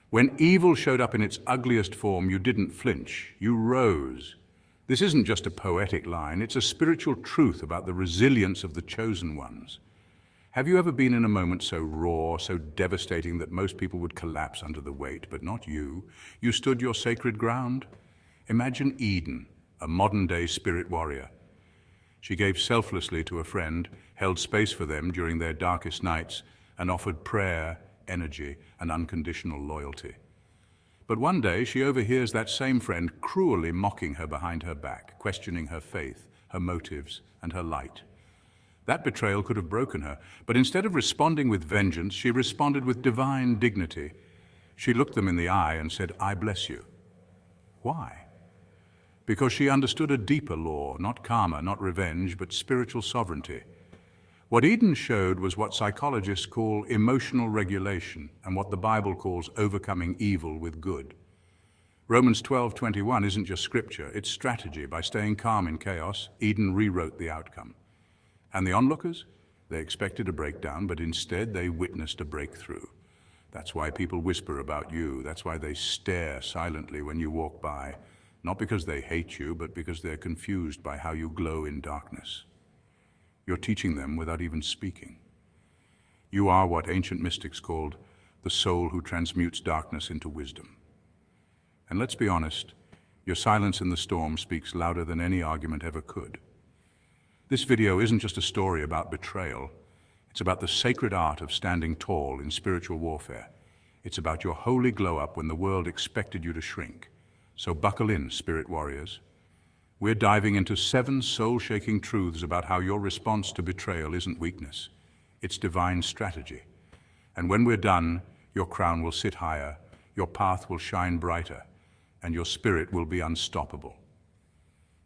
When evil showed up in its ugliest form, you didn't flinch, you rose. This isn't just a poetic line, it's a spiritual truth about the resilience of the chosen ones. Have you ever been in a moment so raw, so devastating that most people would collapse under the weight, but not you? You stood your sacred ground? Imagine Eden, a modern-day spirit warrior. She gave selflessly to a friend, held space for them during their darkest nights, and offered prayer, energy, and unconditional loyalty. But one day she overhears that same friend cruelly mocking her behind her back, questioning her faith, her motives, and her light. That betrayal could have broken her, but instead of responding with vengeance, she responded with divine dignity. She looked them in the eye and said, "I bless you." Why? Because she understood a deeper law, not karma, not revenge, but spiritual sovereignty. What Eden showed was what psychologists call emotional regulation and what the Bible calls overcoming evil with good. Romans 12:21 isn't just scripture, it's strategy. By staying calm in chaos, Eden rewrote the outcome. And the onlookers? They expected a breakdown, but instead they witnessed a breakthrough. That's why people whisper about you. That's why they stare silently when you walk by. Not because they hate you, but because they're confused by how you glow in darkness. You're teaching them without even speaking. You are what ancient mystics called the soul who transmutes darkness into wisdom. And let's be honest, your silence in the storm speaks louder than any argument ever could. This video isn't just a story about betrayal. It's about the sacred art of standing tall in spiritual warfare. It's about your holy glow-up when the world expected you to shrink. So buckle in, spirit warriors. We're diving into 7 soul-shaking truths about how your response to betrayal isn't weakness. It's divine strategy. And when we're done, your crown will sit higher, your path will shine brighter, and your spirit will be unstoppable.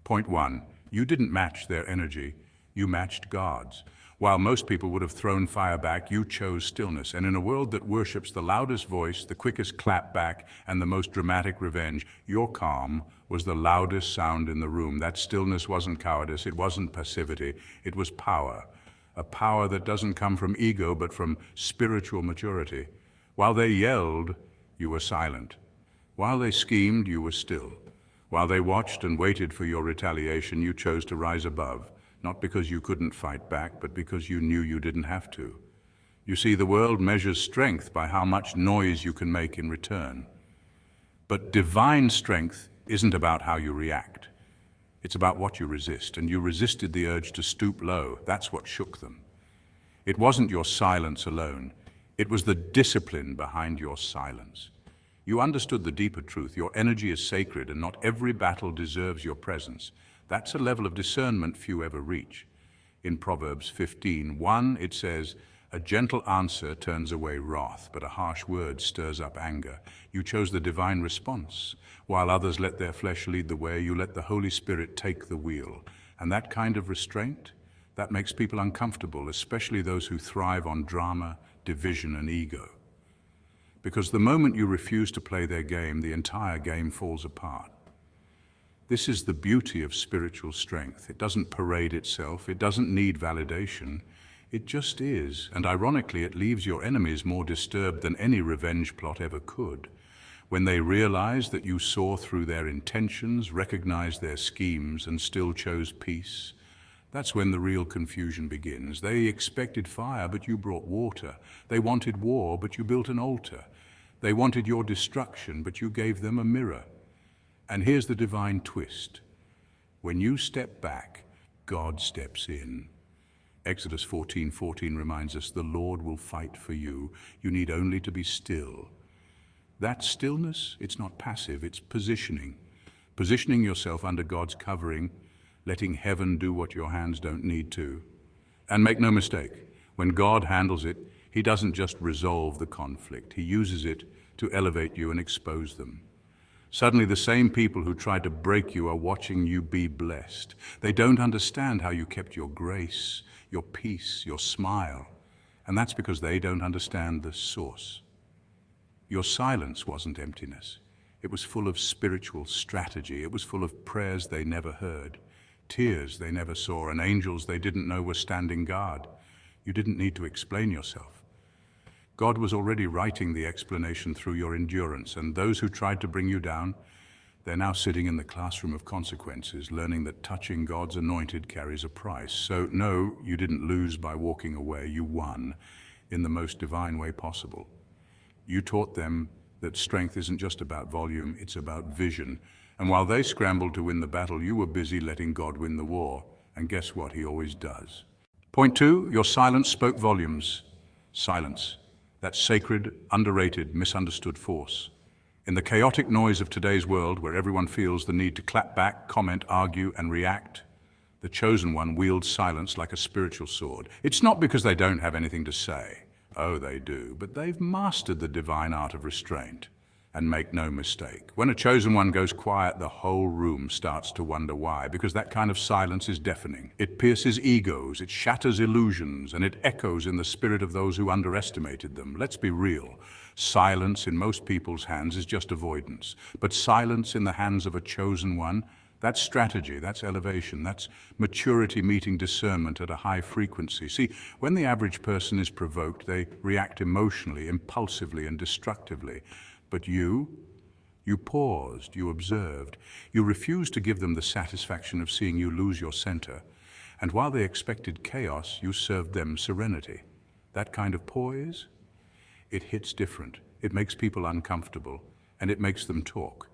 Point 1. You didn't match their energy, you matched God's. While most people would have thrown fire back, you chose stillness. And in a world that worships the loudest voice, the quickest clap back, and the most dramatic revenge, your calm was the loudest sound in the room. That stillness wasn't cowardice, it wasn't passivity, it was power. A power that doesn't come from ego, but from spiritual maturity. While they yelled, you were silent. While they schemed, you were still. While they watched and waited for your retaliation, you chose to rise above. Not because you couldn't fight back, but because you knew you didn't have to. You see, the world measures strength by how much noise you can make in return. But divine strength isn't about how you react. It's about what you resist, and you resisted the urge to stoop low. That's what shook them. It wasn't your silence alone. It was the discipline behind your silence. You understood the deeper truth. Your energy is sacred, and not every battle deserves your presence. That's a level of discernment few ever reach. In Proverbs 15:1, it says, "A gentle answer turns away wrath, but a harsh word stirs up anger." You chose the divine response. While others let their flesh lead the way, you let the Holy Spirit take the wheel. And that kind of restraint, that makes people uncomfortable, especially those who thrive on drama, division, and ego. Because the moment you refuse to play their game, the entire game falls apart. This is the beauty of spiritual strength. It doesn't parade itself. It doesn't need validation. It just is. And ironically, it leaves your enemies more disturbed than any revenge plot ever could. When they realize that you saw through their intentions, recognized their schemes, and still chose peace, that's when the real confusion begins. They expected fire, but you brought water. They wanted war, but you built an altar. They wanted your destruction, but you gave them a mirror. And here's the divine twist. When you step back, God steps in. Exodus 14:14 reminds us, "The Lord will fight for you. You need only to be still." That stillness, it's not passive, it's positioning. Positioning yourself under God's covering, letting heaven do what your hands don't need to. And make no mistake, when God handles it, He doesn't just resolve the conflict. He uses it to elevate you and expose them. Suddenly the same people who tried to break you are watching you be blessed. They don't understand how you kept your grace, your peace, your smile. And that's because they don't understand the source. Your silence wasn't emptiness. It was full of spiritual strategy. It was full of prayers they never heard, tears they never saw, and angels they didn't know were standing guard. You didn't need to explain yourself. God was already writing the explanation through your endurance, and those who tried to bring you down, they're now sitting in the classroom of consequences, learning that touching God's anointed carries a price. So no, you didn't lose by walking away, you won in the most divine way possible. You taught them that strength isn't just about volume, it's about vision. And while they scrambled to win the battle, you were busy letting God win the war. And guess what? He always does. Point 2, your silence spoke volumes. Silence, that sacred, underrated, misunderstood force. In the chaotic noise of today's world, where everyone feels the need to clap back, comment, argue, and react, the chosen one wields silence like a spiritual sword. It's not because they don't have anything to say. Oh, they do, but they've mastered the divine art of restraint. And make no mistake, when a chosen one goes quiet, the whole room starts to wonder why, because that kind of silence is deafening. It pierces egos, it shatters illusions, and it echoes in the spirit of those who underestimated them. Let's be real. Silence in most people's hands is just avoidance, but silence in the hands of a chosen one, that's strategy, that's elevation, that's maturity meeting discernment at a high frequency. See, when the average person is provoked, they react emotionally, impulsively, and destructively. But you paused, you observed, you refused to give them the satisfaction of seeing you lose your center. And while they expected chaos, you served them serenity. That kind of poise, it hits different. It makes people uncomfortable, and it makes them talk.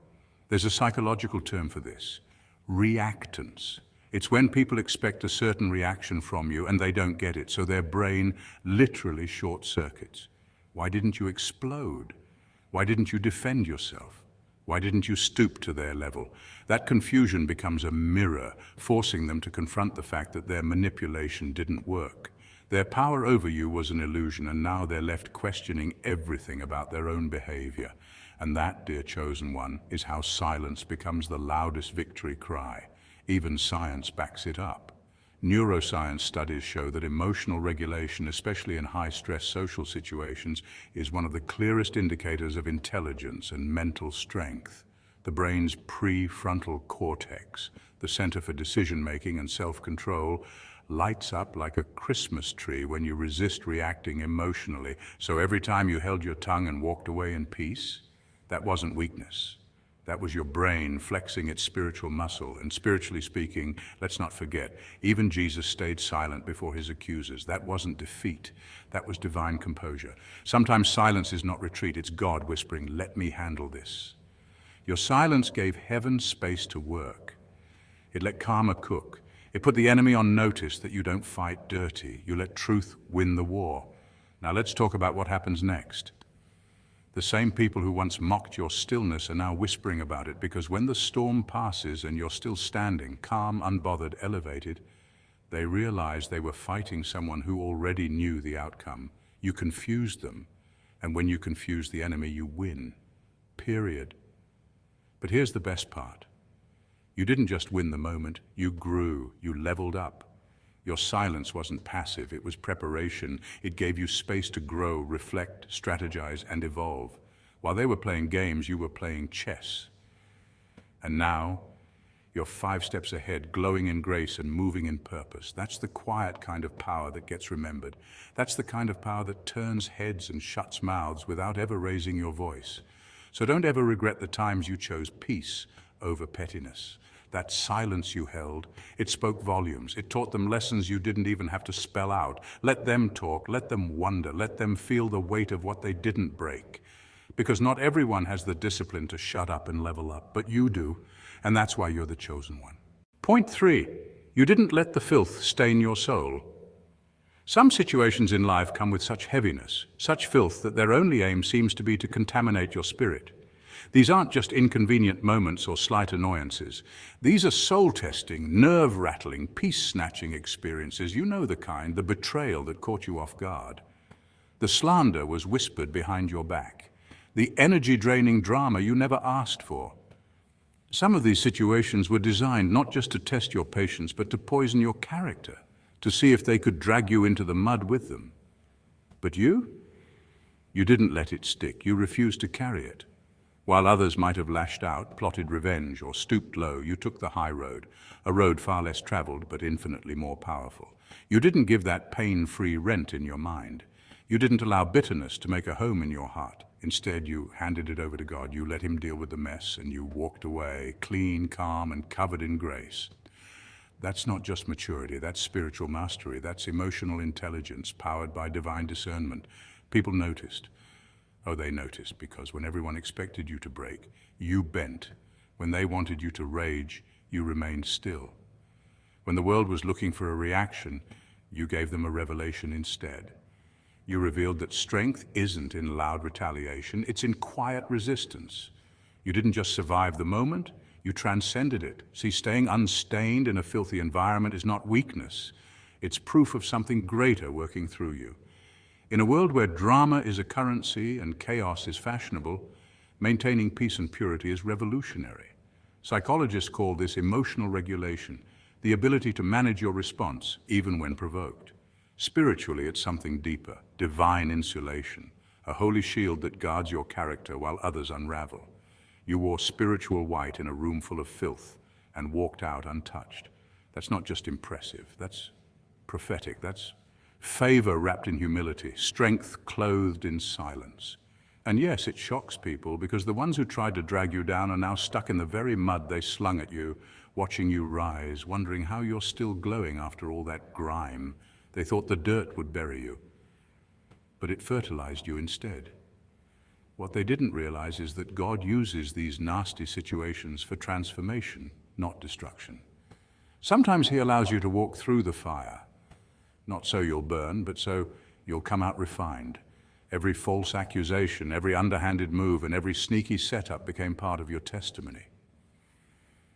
There's a psychological term for this, reactance. It's when people expect a certain reaction from you and they don't get it, so their brain literally short circuits. Why didn't you explode? Why didn't you defend yourself? Why didn't you stoop to their level? That confusion becomes a mirror, forcing them to confront the fact that their manipulation didn't work. Their power over you was an illusion, and now they're left questioning everything about their own behavior. And that, dear chosen one, is how silence becomes the loudest victory cry. Even science backs it up. Neuroscience studies show that emotional regulation, especially in high-stress social situations, is one of the clearest indicators of intelligence and mental strength. The brain's prefrontal cortex, the center for decision-making and self-control, lights up like a Christmas tree when you resist reacting emotionally. So every time you held your tongue and walked away in peace, that wasn't weakness. That was your brain flexing its spiritual muscle. And spiritually speaking, let's not forget, even Jesus stayed silent before his accusers. That wasn't defeat. That was divine composure. Sometimes silence is not retreat. It's God whispering, "Let me handle this." Your silence gave heaven space to work. It let karma cook. It put the enemy on notice that you don't fight dirty. You let truth win the war. Now let's talk about what happens next. The same people who once mocked your stillness are now whispering about it, because when the storm passes and you're still standing, calm, unbothered, elevated, they realize they were fighting someone who already knew the outcome. You confused them, and when you confuse the enemy, you win. Period. But here's the best part. You didn't just win the moment, you grew, you leveled up. Your silence wasn't passive, it was preparation. It gave you space to grow, reflect, strategize, and evolve. While they were playing games, you were playing chess. And now, you're 5 steps ahead, glowing in grace and moving in purpose. That's the quiet kind of power that gets remembered. That's the kind of power that turns heads and shuts mouths without ever raising your voice. So don't ever regret the times you chose peace over pettiness. That silence you held, it spoke volumes. It taught them lessons you didn't even have to spell out. Let them talk, let them wonder, let them feel the weight of what they didn't break. Because not everyone has the discipline to shut up and level up, but you do, and that's why you're the chosen one. Point 3, you didn't let the filth stain your soul. Some situations in life come with such heaviness, such filth, that their only aim seems to be to contaminate your spirit. These aren't just inconvenient moments or slight annoyances. These are soul-testing, nerve-rattling, peace-snatching experiences. You know the kind, the betrayal that caught you off guard. The slander was whispered behind your back. The energy-draining drama you never asked for. Some of these situations were designed not just to test your patience, but to poison your character, to see if they could drag you into the mud with them. But you didn't let it stick. You refused to carry it. While others might have lashed out, plotted revenge, or stooped low, you took the high road, a road far less traveled but infinitely more powerful. You didn't give that pain free rent in your mind. You didn't allow bitterness to make a home in your heart. Instead, you handed it over to God. You let him deal with the mess, and you walked away clean, calm, and covered in grace. That's not just maturity, that's spiritual mastery. That's emotional intelligence powered by divine discernment. People noticed. Oh, they noticed because when everyone expected you to break, you bent. When they wanted you to rage, you remained still. When the world was looking for a reaction, you gave them a revelation instead. You revealed that strength isn't in loud retaliation, it's in quiet resistance. You didn't just survive the moment, you transcended it. See, staying unstained in a filthy environment is not weakness. It's proof of something greater working through you. In a world where drama is a currency and chaos is fashionable, maintaining peace and purity is revolutionary. Psychologists call this emotional regulation, the ability to manage your response, even when provoked. Spiritually, it's something deeper, divine insulation, a holy shield that guards your character while others unravel. You wore spiritual white in a room full of filth and walked out untouched. That's not just impressive, that's prophetic, that's favor wrapped in humility, strength clothed in silence. And yes, it shocks people because the ones who tried to drag you down are now stuck in the very mud they slung at you, watching you rise, wondering how you're still glowing after all that grime. They thought the dirt would bury you, but it fertilized you instead. What they didn't realize is that God uses these nasty situations for transformation, not destruction. Sometimes he allows you to walk through the fire, not so you'll burn, but so you'll come out refined. Every false accusation, every underhanded move, and every sneaky setup became part of your testimony.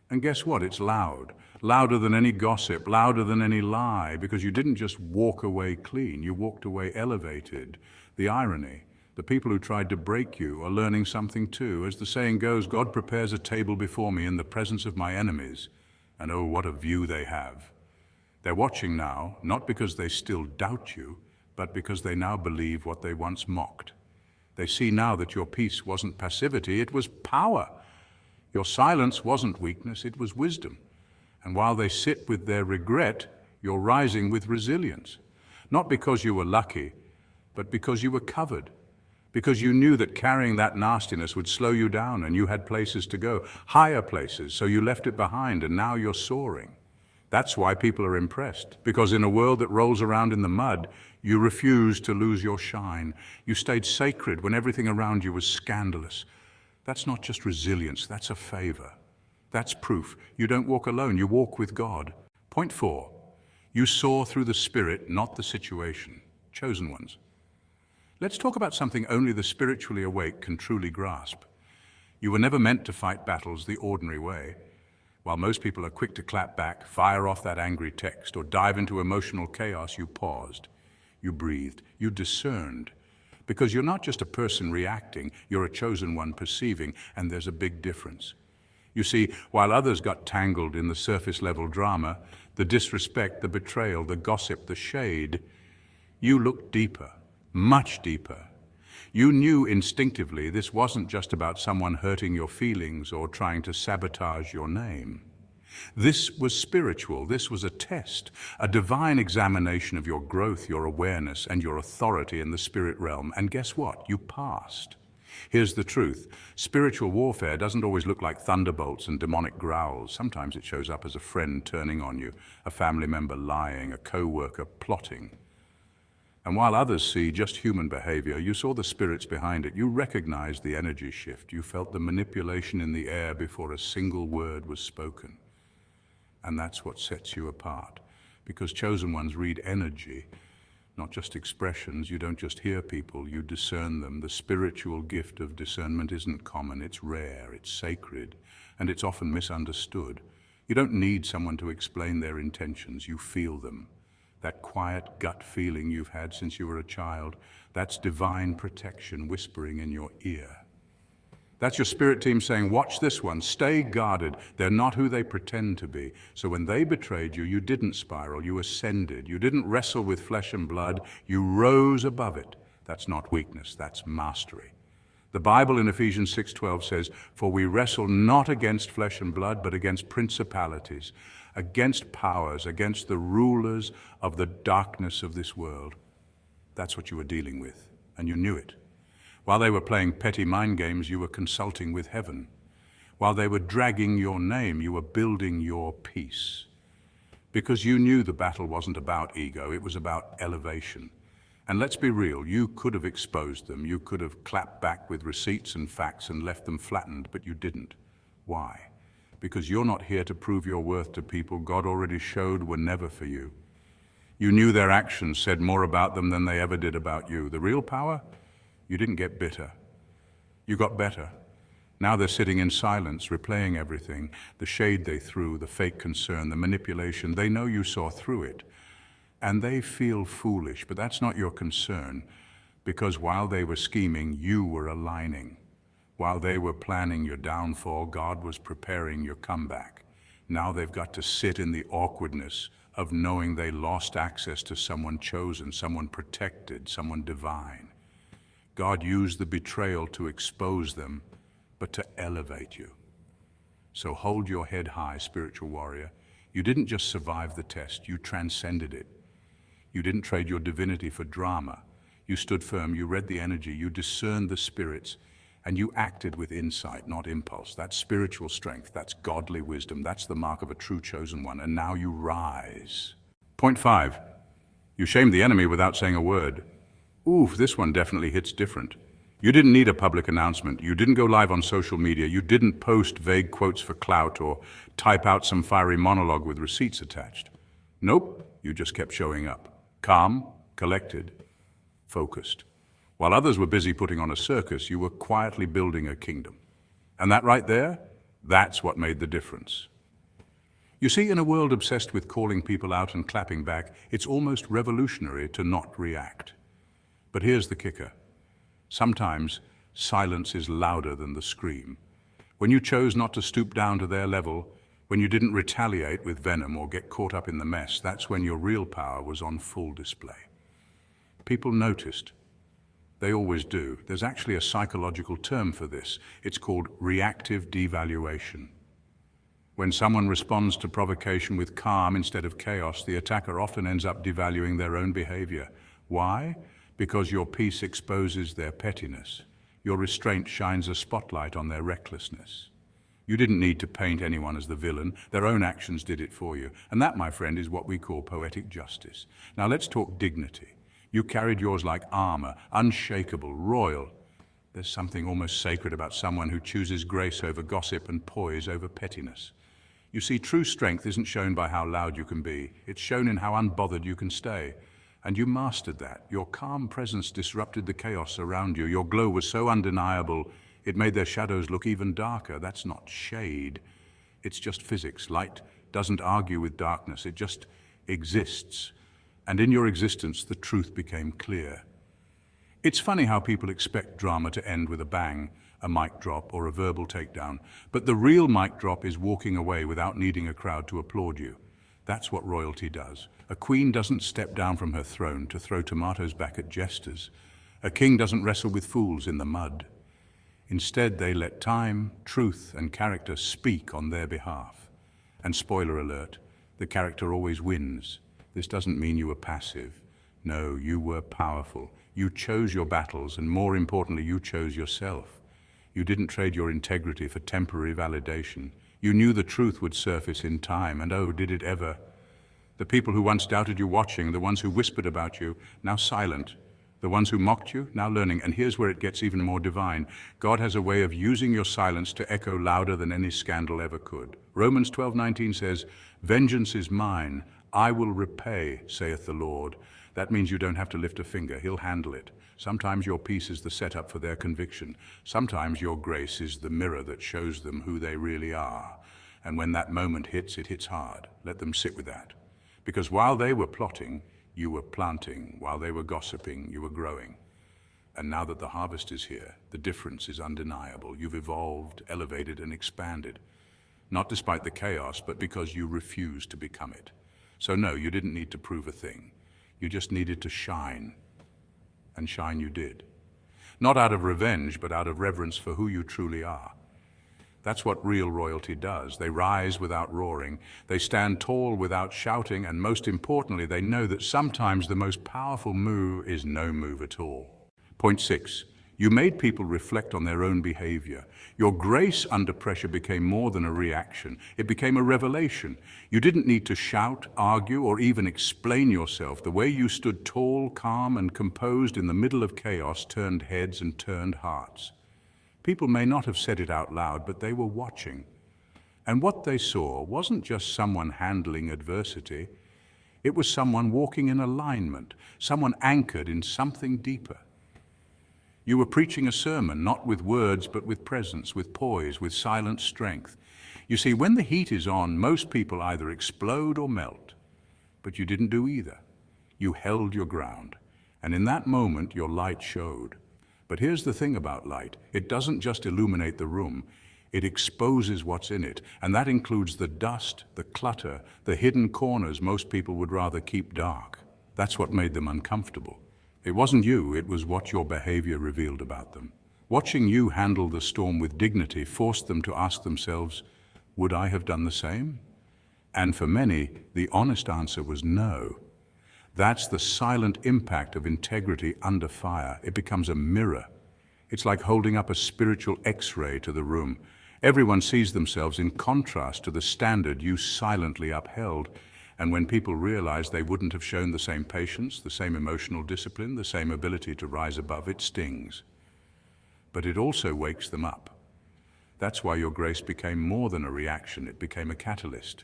And guess what? It's loud. Louder than any gossip, louder than any lie, because you didn't just walk away clean, you walked away elevated. The irony, the people who tried to break you are learning something too. As the saying goes, God prepares a table before me in the presence of my enemies, and oh, what a view they have. They're watching now, not because they still doubt you, but because they now believe what they once mocked. They see now that your peace wasn't passivity, it was power. Your silence wasn't weakness, it was wisdom. And while they sit with their regret, you're rising with resilience. Not because you were lucky, but because you were covered. Because you knew that carrying that nastiness would slow you down and you had places to go, higher places, so you left it behind and now you're soaring. That's why people are impressed, because in a world that rolls around in the mud, you refused to lose your shine. You stayed sacred when everything around you was scandalous. That's not just resilience, that's a favor. That's proof. You don't walk alone, you walk with God. Point 4, you soar through the Spirit, not the situation. Chosen ones. Let's talk about something only the spiritually awake can truly grasp. You were never meant to fight battles the ordinary way. While most people are quick to clap back, fire off that angry text, or dive into emotional chaos, you paused, you breathed, you discerned. Because you're not just a person reacting, you're a chosen one perceiving, and there's a big difference. You see, while others got tangled in the surface-level drama, the disrespect, the betrayal, the gossip, the shade, you looked deeper, much deeper. You knew instinctively this wasn't just about someone hurting your feelings or trying to sabotage your name. This was spiritual. This was a test, a divine examination of your growth, your awareness, and your authority in the spirit realm. And guess what? You passed. Here's the truth. Spiritual warfare doesn't always look like thunderbolts and demonic growls. Sometimes it shows up as a friend turning on you, a family member lying, a co-worker plotting. And while others see just human behavior, you saw the spirits behind it. You recognized the energy shift. You felt the manipulation in the air before a single word was spoken. And that's what sets you apart. Because chosen ones read energy, not just expressions. You don't just hear people, you discern them. The spiritual gift of discernment isn't common, it's rare, it's sacred, and it's often misunderstood. You don't need someone to explain their intentions, you feel them. That quiet gut feeling you've had since you were a child, that's divine protection whispering in your ear. That's your spirit team saying, watch this one, stay guarded. They're not who they pretend to be. So when they betrayed you, you didn't spiral, you ascended. You didn't wrestle with flesh and blood, you rose above it. That's not weakness, that's mastery. The Bible in Ephesians 6:12 says, for we wrestle not against flesh and blood, but against principalities, against powers, against the rulers of the darkness of this world. That's what you were dealing with, and you knew it. While they were playing petty mind games, you were consulting with heaven. While they were dragging your name, you were building your peace. Because you knew the battle wasn't about ego, it was about elevation. And let's be real, you could have exposed them, you could have clapped back with receipts and facts and left them flattened, but you didn't. Why? Because you're not here to prove your worth to people God already showed were never for you. You knew their actions said more about them than they ever did about you. The real power? You didn't get bitter. You got better. Now they're sitting in silence, replaying everything, the shade they threw, the fake concern, the manipulation. They know you saw through it. And they feel foolish, but that's not your concern, because while they were scheming, you were aligning. While they were planning your downfall, God was preparing your comeback. Now they've got to sit in the awkwardness of knowing they lost access to someone chosen, someone protected, someone divine. God used the betrayal to expose them, but to elevate you. So hold your head high, spiritual warrior. You didn't just survive the test, you transcended it. You didn't trade your divinity for drama. You stood firm, you read the energy, you discerned the spirits, and you acted with insight, not impulse. That's spiritual strength, that's godly wisdom, that's the mark of a true chosen one, and now you rise. Point 5, you shamed the enemy without saying a word. Oof, this one definitely hits different. You didn't need a public announcement, you didn't go live on social media, you didn't post vague quotes for clout or type out some fiery monologue with receipts attached. Nope, you just kept showing up. Calm, collected, focused. While others were busy putting on a circus, you were quietly building a kingdom. And that right there, that's what made the difference. You see, in a world obsessed with calling people out and clapping back, it's almost revolutionary to not react. But here's the kicker. Sometimes silence is louder than the scream. When you chose not to stoop down to their level, when you didn't retaliate with venom or get caught up in the mess, that's when your real power was on full display. People noticed. They always do. There's actually a psychological term for this. It's called reactive devaluation. When someone responds to provocation with calm instead of chaos, the attacker often ends up devaluing their own behavior. Why? Because your peace exposes their pettiness. Your restraint shines a spotlight on their recklessness. You didn't need to paint anyone as the villain. Their own actions did it for you. And that, my friend, is what we call poetic justice. Now let's talk dignity. You carried yours like armor, unshakable, royal. There's something almost sacred about someone who chooses grace over gossip and poise over pettiness. You see, true strength isn't shown by how loud you can be. It's shown in how unbothered you can stay. And you mastered that. Your calm presence disrupted the chaos around you. Your glow was so undeniable, it made their shadows look even darker. That's not shade. It's just physics. Light doesn't argue with darkness. It just exists. And in your existence, the truth became clear. It's funny how people expect drama to end with a bang, a mic drop, or a verbal takedown. But the real mic drop is walking away without needing a crowd to applaud you. That's what royalty does. A queen doesn't step down from her throne to throw tomatoes back at jesters. A king doesn't wrestle with fools in the mud. Instead, they let time, truth, and character speak on their behalf. And spoiler alert, the character always wins. This doesn't mean you were passive. No, you were powerful. You chose your battles, and more importantly, you chose yourself. You didn't trade your integrity for temporary validation. You knew the truth would surface in time, and oh, did it ever. The people who once doubted you watching, the ones who whispered about you, now silent. The ones who mocked you, now learning. And here's where it gets even more divine. God has a way of using your silence to echo louder than any scandal ever could. Romans 12:19 says, "Vengeance is mine, I will repay, saith the Lord." That means you don't have to lift a finger. He'll handle it. Sometimes your peace is the setup for their conviction. Sometimes your grace is the mirror that shows them who they really are. And when that moment hits, it hits hard. Let them sit with that. Because while they were plotting, you were planting. While they were gossiping, you were growing. And now that the harvest is here, the difference is undeniable. You've evolved, elevated, and expanded. Not despite the chaos, but because you refused to become it. So no, you didn't need to prove a thing. You just needed to shine. And shine you did. Not out of revenge, but out of reverence for who you truly are. That's what real royalty does. They rise without roaring, they stand tall without shouting, and most importantly, they know that sometimes the most powerful move is no move at all. Point 6. You made people reflect on their own behavior. Your grace under pressure became more than a reaction. It became a revelation. You didn't need to shout, argue, or even explain yourself. The way you stood tall, calm, and composed in the middle of chaos turned heads and turned hearts. People may not have said it out loud, but they were watching. And what they saw wasn't just someone handling adversity. It was someone walking in alignment, someone anchored in something deeper. You were preaching a sermon, not with words, but with presence, with poise, with silent strength. You see, when the heat is on, most people either explode or melt. But you didn't do either. You held your ground. And in that moment, your light showed. But here's the thing about light. It doesn't just illuminate the room. It exposes what's in it. And that includes the dust, the clutter, the hidden corners most people would rather keep dark. That's what made them uncomfortable. It wasn't you, it was what your behavior revealed about them. Watching you handle the storm with dignity forced them to ask themselves, would I have done the same? And for many, the honest answer was no. That's the silent impact of integrity under fire. It becomes a mirror. It's like holding up a spiritual X-ray to the room. Everyone sees themselves in contrast to the standard you silently upheld. And when people realize they wouldn't have shown the same patience, the same emotional discipline, the same ability to rise above, it stings. But it also wakes them up. That's why your grace became more than a reaction, it became a catalyst.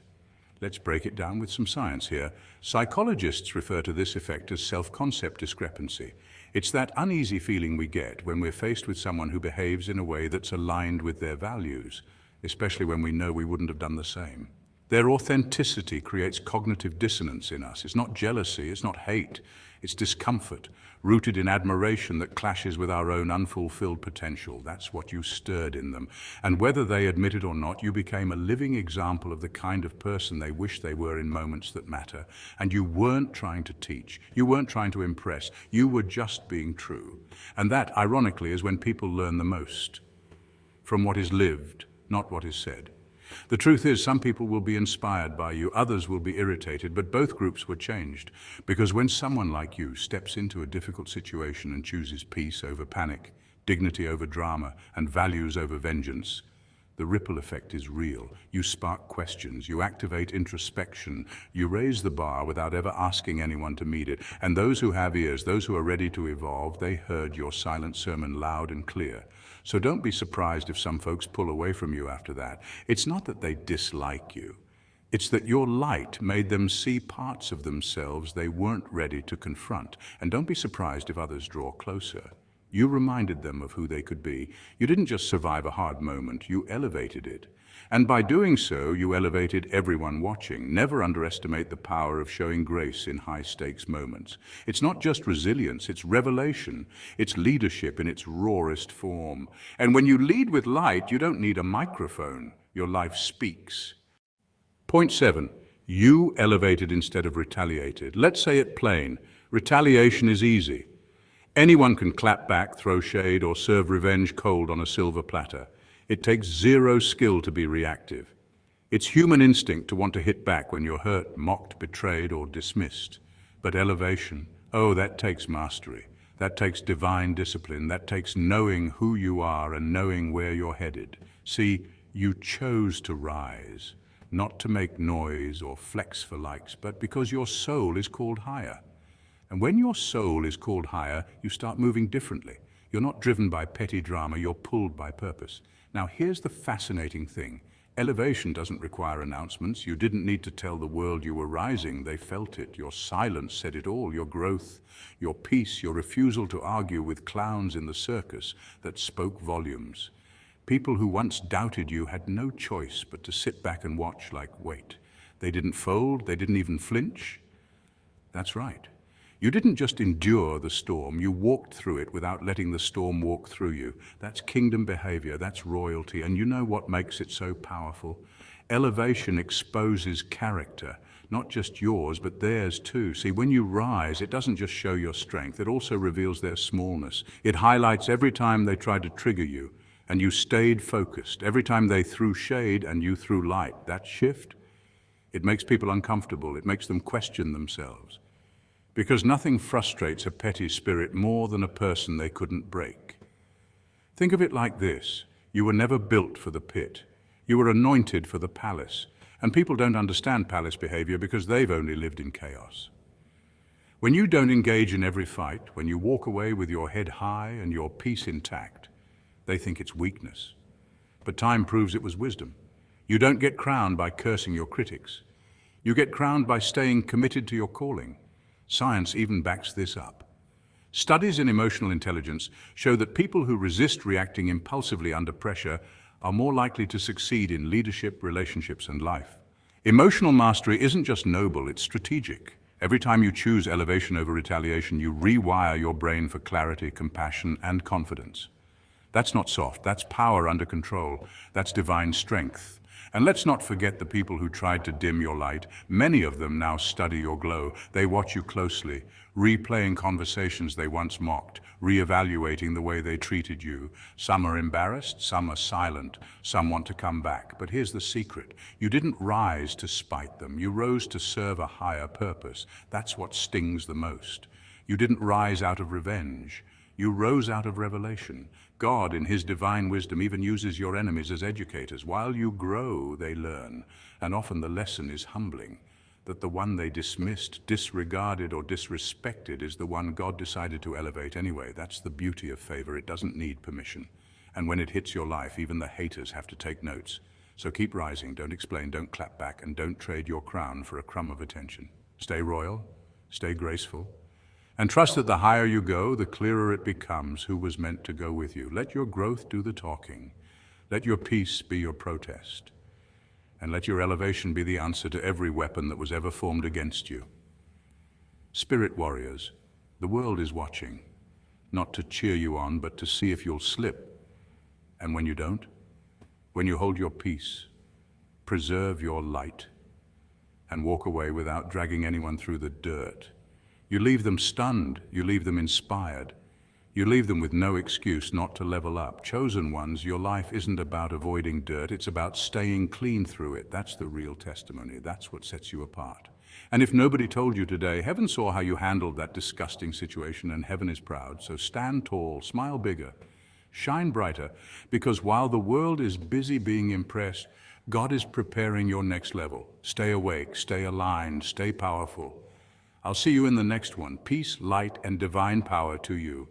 Let's break it down with some science here. Psychologists refer to this effect as self-concept discrepancy. It's that uneasy feeling we get when we're faced with someone who behaves in a way that's aligned with their values, especially when we know we wouldn't have done the same. Their authenticity creates cognitive dissonance in us. It's not jealousy, it's not hate, it's discomfort, rooted in admiration that clashes with our own unfulfilled potential. That's what you stirred in them. And whether they admit it or not, you became a living example of the kind of person they wish they were in moments that matter. And you weren't trying to teach, you weren't trying to impress, you were just being true. And that, ironically, is when people learn the most. From what is lived, not what is said. The truth is, some people will be inspired by you, others will be irritated, but both groups were changed. Because when someone like you steps into a difficult situation and chooses peace over panic, dignity over drama, and values over vengeance, the ripple effect is real. You spark questions, you activate introspection, you raise the bar without ever asking anyone to meet it. And those who have ears, those who are ready to evolve, they heard your silent sermon loud and clear. So don't be surprised if some folks pull away from you after that. It's not that they dislike you. It's that your light made them see parts of themselves they weren't ready to confront. And don't be surprised if others draw closer. You reminded them of who they could be. You didn't just survive a hard moment, you elevated it. And by doing so, you elevated everyone watching. Never underestimate the power of showing grace in high-stakes moments. It's not just resilience, it's revelation. It's leadership in its rawest form. And when you lead with light, you don't need a microphone. Your life speaks. Point 7. You elevated instead of retaliated. Let's say it plain. Retaliation is easy. Anyone can clap back, throw shade, or serve revenge cold on a silver platter. It takes zero skill to be reactive. It's human instinct to want to hit back when you're hurt, mocked, betrayed, or dismissed. But elevation, oh, that takes mastery. That takes divine discipline. That takes knowing who you are and knowing where you're headed. See, you chose to rise, not to make noise or flex for likes, but because your soul is called higher. And when your soul is called higher, you start moving differently. You're not driven by petty drama, you're pulled by purpose. Now here's the fascinating thing. Elevation doesn't require announcements. You didn't need to tell the world you were rising. They felt it. Your silence said it all. Your growth, your peace, your refusal to argue with clowns in the circus that spoke volumes. People who once doubted you had no choice but to sit back and watch like, wait. They didn't fold, they didn't even flinch. That's right. You didn't just endure the storm, you walked through it without letting the storm walk through you. That's kingdom behavior, that's royalty, and you know what makes it so powerful? Elevation exposes character, not just yours, but theirs too. See, when you rise, it doesn't just show your strength, it also reveals their smallness. It highlights every time they try to trigger you, and you stayed focused. Every time they threw shade and you threw light, that shift, it makes people uncomfortable. It makes them question themselves. Because nothing frustrates a petty spirit more than a person they couldn't break. Think of it like this. You were never built for the pit. You were anointed for the palace. And people don't understand palace behavior because they've only lived in chaos. When you don't engage in every fight, when you walk away with your head high and your peace intact, they think it's weakness. But time proves it was wisdom. You don't get crowned by cursing your critics. You get crowned by staying committed to your calling. Science even backs this up. Studies in emotional intelligence show that people who resist reacting impulsively under pressure are more likely to succeed in leadership, relationships, and life. Emotional mastery isn't just noble, it's strategic. Every time you choose elevation over retaliation, you rewire your brain for clarity, compassion, and confidence. That's not soft, that's power under control, that's divine strength. And let's not forget the people who tried to dim your light. Many of them now study your glow. They watch you closely, replaying conversations they once mocked, reevaluating the way they treated you. Some are embarrassed, some are silent, some want to come back. But here's the secret. You didn't rise to spite them. You rose to serve a higher purpose. That's what stings the most. You didn't rise out of revenge. You rose out of revelation. God, in his divine wisdom, even uses your enemies as educators. While you grow, they learn. And often the lesson is humbling, that the one they dismissed, disregarded, or disrespected is the one God decided to elevate anyway. That's the beauty of favor. It doesn't need permission. And when it hits your life, even the haters have to take notes. So keep rising, don't explain, don't clap back, and don't trade your crown for a crumb of attention. Stay royal, stay graceful, and trust that the higher you go, the clearer it becomes who was meant to go with you. Let your growth do the talking. Let your peace be your protest. And let your elevation be the answer to every weapon that was ever formed against you. Spirit warriors, the world is watching, not to cheer you on, but to see if you'll slip. And when you don't, when you hold your peace, preserve your light, and walk away without dragging anyone through the dirt. You leave them stunned, you leave them inspired. You leave them with no excuse not to level up. Chosen ones, your life isn't about avoiding dirt, it's about staying clean through it. That's the real testimony, that's what sets you apart. And if nobody told you today, heaven saw how you handled that disgusting situation and heaven is proud. So stand tall, smile bigger, shine brighter, because while the world is busy being impressed, God is preparing your next level. Stay awake, stay aligned, stay powerful. I'll see you in the next one. Peace, light, and divine power to you.